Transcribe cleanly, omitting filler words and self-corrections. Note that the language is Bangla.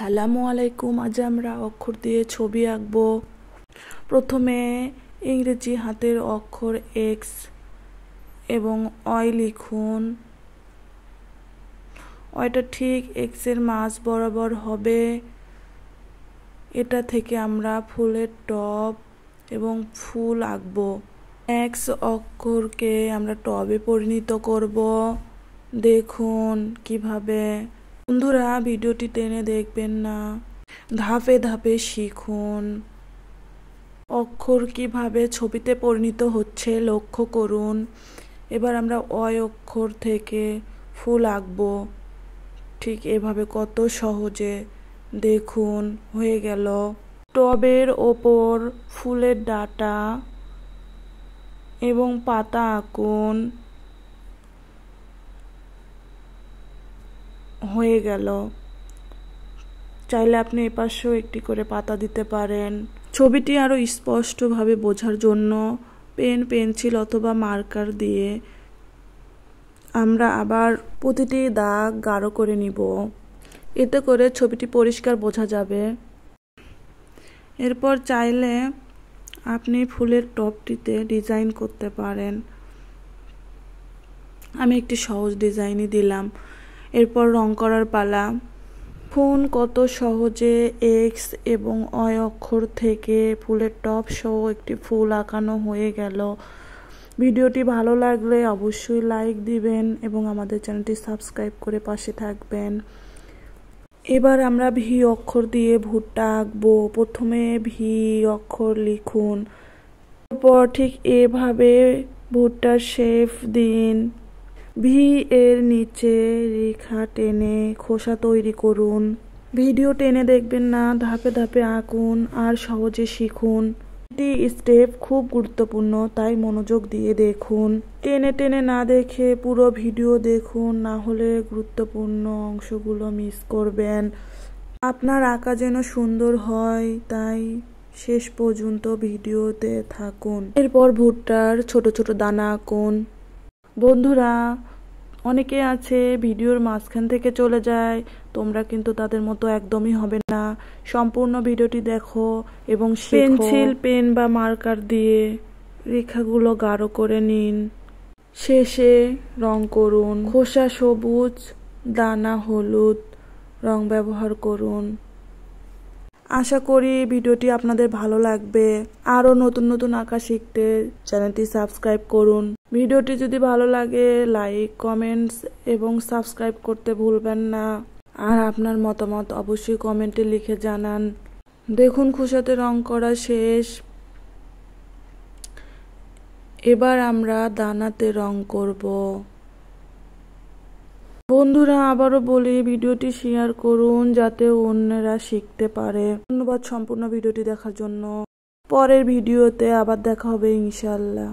আসসালামু আলাইকুম। আজ আমরা অক্ষর দিয়ে ছবি আঁকব। প্রথমে ইংরেজি হাতের অক্ষর এক্স এবং অয় লিখুন। অয়টা ঠিক এক্সের মাঝ বরাবর হবে। এটা থেকে আমরা ফুলের টব এবং ফুল আঁকব। এক্স অক্ষরকে আমরা টবে পরিণত করব। দেখুন কিভাবে। বন্ধুরা, ভিডিওটি টেনে দেখবেন না, ধাপে ধাপে শিখুন। অক্ষর কিভাবে ছবিতে পরিণত হচ্ছে লক্ষ্য করুন। এবার আমরা অয় অক্ষর থেকে ফুল আঁকব। ঠিক এভাবে কত সহজে, দেখুন হয়ে গেল। টবের ওপর ফুলের ডাঁটা এবং পাতা আঁকুন। হয়ে গেল। চাইলে আপনি এপাশেও একটি করে পাতা দিতে পারেন। ছবিটি আরো স্পষ্টভাবে বোঝার জন্য পেন, পেন্সিল অথবা মার্কার দিয়ে আমরা আবার প্রতিটি দাগ গাঢ় করে নিব। এতে করে ছবিটি পরিষ্কার বোঝা যাবে। এরপর চাইলে আপনি ফুলের টবটিতে ডিজাইন করতে পারেন। আমি একটি সহজ ডিজাইনই দিলাম। এরপর রং করার পালা। দেখুন কত সহজে এক্স এবং অয় অক্ষর থেকে ফুলের টব সহ একটি ফুল আঁকানো হয়ে গেল। ভিডিওটি ভালো লাগলে অবশ্যই লাইক দিবেন এবং আমাদের চ্যানেলটি সাবস্ক্রাইব করে পাশে থাকবেন। এবার আমরা ভি অক্ষর দিয়ে ভুট্টা আঁকবো। প্রথমে ভি অক্ষর লিখুন। তারপর ঠিক এভাবে ভুট্টার শেপ দিন। ভি এর নিচে রেখা টেনে খোসা তৈরি করুন। ভিডিও টেনে দেখবেন না, ধাপে ধাপে আঁকুন আর সহজে শিখুন। এটি স্টেপ খুব গুরুত্বপূর্ণ, তাই মনোযোগ দিয়ে দেখুন। টেনে টেনে না দেখে পুরো ভিডিও দেখুন, না হলে গুরুত্বপূর্ণ অংশগুলো মিস করবেন। আপনার আঁকা যেন সুন্দর হয়, তাই শেষ পর্যন্ত ভিডিওতে থাকুন। এরপর ভুট্টার ছোট ছোট দানা আঁকুন। বন্ধুরা, অনেকে আছে ভিডিওর মাঝখান থেকে চলে যায়, তোমরা কিন্তু তাদের মতো একদমই হবে না। সম্পূর্ণ ভিডিওটি দেখো এবং পেন্সিল, পেন বা মার্কার দিয়ে রেখাগুলো গাঢ় করে নিন। শেষে রং করুন। খোসা সবুজ, দানা হলুদ রং ব্যবহার করুন। আশা করি ভিডিওটি আপনাদের ভালো লাগবে। আরও নতুন নতুন আঁকা শিখতে চ্যানেলটি সাবস্ক্রাইব করুন। ভিডিওটি যদি ভালো লাগে লাইক, কমেন্টস এবং সাবস্ক্রাইব করতে ভুলবেন না। আর আপনার মতামত অবশ্যই কমেন্টে লিখে জানান। দেখুন খোসাতে রং করা শেষ। এবার আমরা দানাতে রং করব। বন্ধুরা, আবারও বলি, ভিডিওটি শেয়ার করুন যাতে অন্যরা শিখতে পারে। ধন্যবাদ সম্পূর্ণ ভিডিওটি দেখার জন্য। পরের ভিডিওতে আবার দেখা হবে ইনশাআল্লাহ।